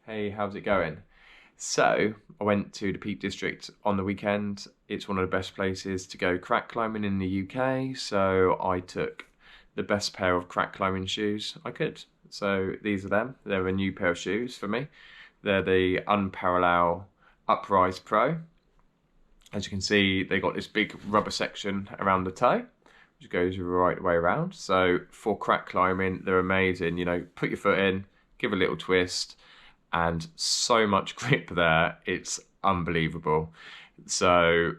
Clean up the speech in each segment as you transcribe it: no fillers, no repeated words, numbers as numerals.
Hey, how's it going? So, I went to the Peak District on the weekend. It's one of the best places to go crack climbing in the UK, so I took the best pair of crack climbing shoes I could. So, these are them. They're a new pair of shoes for me. They're the Unparallel Uprise Pro. As you can see, they got this big rubber section around the toe, which goes right the way around. So, for crack climbing, they're amazing. You know, put your foot in, give a little twist, and so much grip there, it's unbelievable. So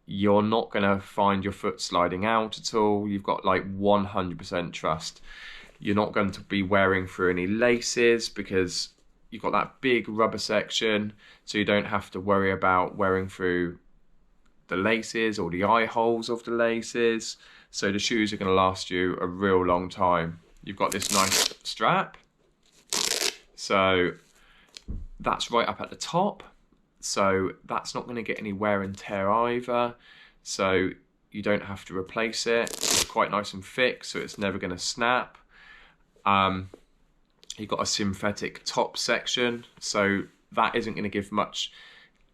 you're not going to find your foot sliding out at all. You've got like 100% trust. You're not going to be wearing through any laces because you've got that big rubber section, so you don't have to worry about wearing through the laces or the eye holes of the laces. So the shoes are going to last you a real long time. You've got this nice strap. So that's right up at the top. So that's not going to get any wear and tear either. So you don't have to replace it. It's quite nice and thick, so it's never going to snap. You've got a synthetic top section, so that isn't going to give much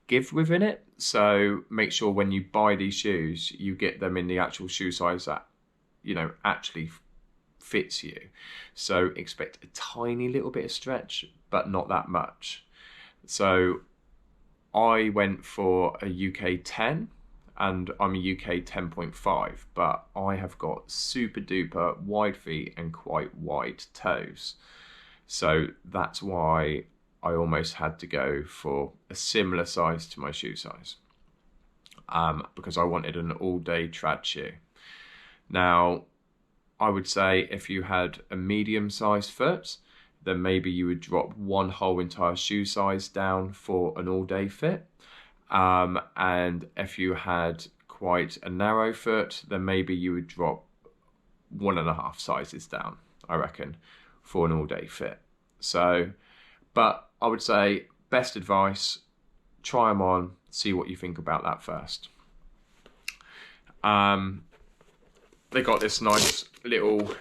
give within it. So make sure when you buy these shoes, you get them in the actual shoe size that, you know, actually fits you. So expect a tiny little bit of stretch, but not that much. So I went for a UK 10 and I'm a UK 10.5, but I have got super duper wide feet and quite wide toes. So that's why I almost had to go for a similar size to my shoe size, because I wanted an all-day trad shoe. Now, I would say if you had a medium-sized foot, then maybe you would drop one whole entire shoe size down for an all-day fit. And if you had quite a narrow foot, then maybe you would drop 1.5 sizes down, I reckon, for an all-day fit. So, but I would say best advice, try them on, see what you think about that first. They got this nice little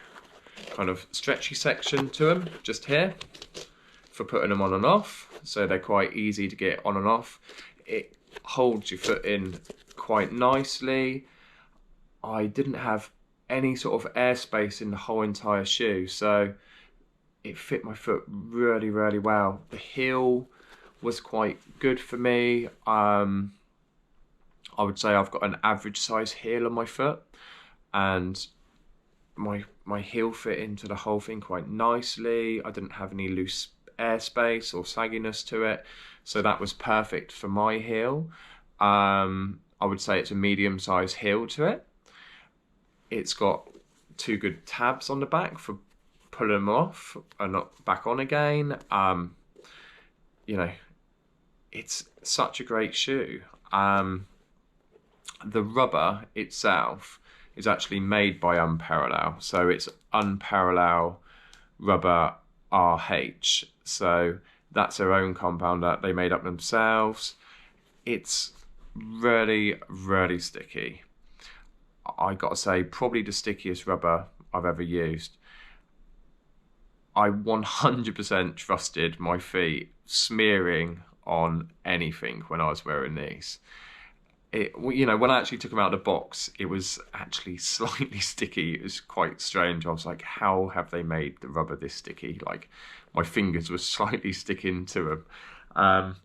kind of stretchy section to them just here for putting them on and off, so they're quite easy to get on and off. It holds your foot in quite nicely. I didn't have any sort of airspace in the whole entire shoe, so it fit my foot really, really well. The heel was quite good for me. I would say I've got an average size heel on my foot, and my heel fit into the whole thing quite nicely. I didn't have any loose airspace or sagginess to it, so that was perfect for my heel. I would say it's a medium-sized heel to it. It's got 2 good tabs on the back for pulling them off and not back on again. You know, it's such a great shoe. The rubber itself is actually made by Unparallel, so it's Unparallel Rubber RH. So that's their own compound that they made up themselves. It's really, really sticky. I gotta say, probably the stickiest rubber I've ever used. I 100% trusted my feet smearing on anything when I was wearing these. You know, when I actually took them out of the box, it was actually slightly sticky. It was quite strange. I was like, how have they made the rubber this sticky? Like, my fingers were slightly sticking to them.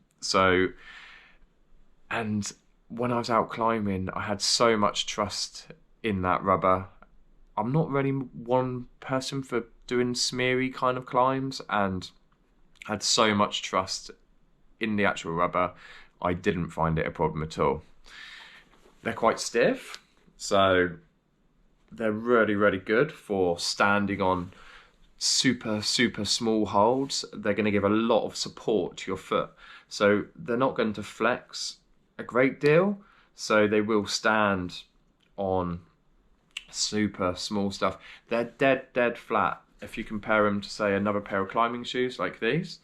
And when I was out climbing, I had so much trust in that rubber. I'm not really one person for doing smeary kind of climbs, and had so much trust in the actual rubber. I didn't find it a problem at all. They're quite stiff, so they're really, really good for standing on super, super small holds. They're going to give a lot of support to your foot, so they're not going to flex a great deal, so they will stand on super small stuff. They're dead flat. If you compare them to, say, another pair of climbing shoes like these,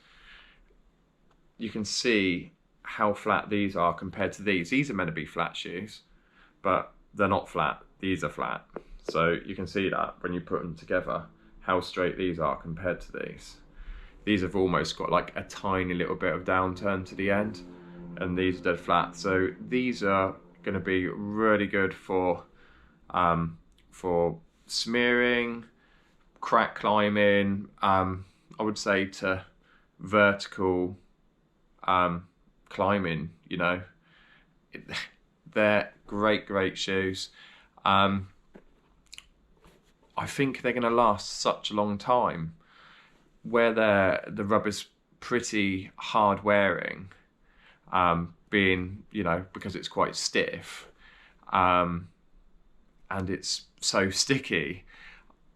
you can see how flat these are compared to these. These are meant to be flat shoes, but they're not flat. These are flat. So you can see that when you put them together, how straight these are compared to these. These have almost got like a tiny little bit of downturn to the end, and these are dead flat. So these are going to be really good for smearing, crack climbing. I would say to vertical climbing. You know, they're great shoes. I think they're going to last such a long time. Where the rubber's pretty hard wearing, being, you know, because it's quite stiff, and it's so sticky,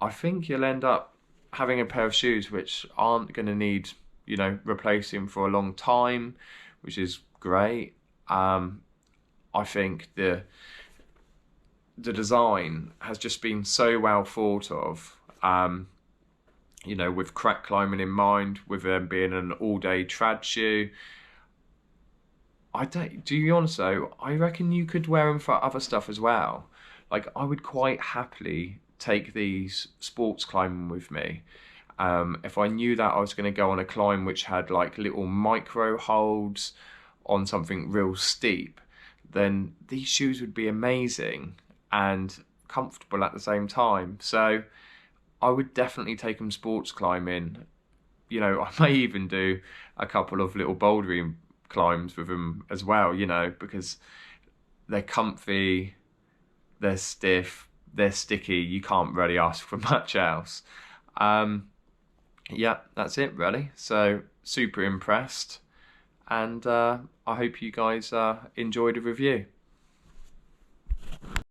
I think you'll end up having a pair of shoes which aren't going to need, you know, replacing for a long time, which is great. I think the design has just been so well thought of. You know, with crack climbing in mind, with them being an all-day trad shoe. To be honest though, I reckon you could wear them for other stuff as well. Like, I would quite happily take these sports climbing with me. If I knew that I was going to go on a climb which had like little micro holds on something real steep, then these shoes would be amazing and comfortable at the same time. So I would definitely take them sports climbing. You know, I may even do a couple of little bouldering climbs with them as well, you know, because they're comfy, they're stiff, they're sticky. You can't really ask for much else. Yeah, that's it really. So super impressed, and I hope you guys enjoyed the review.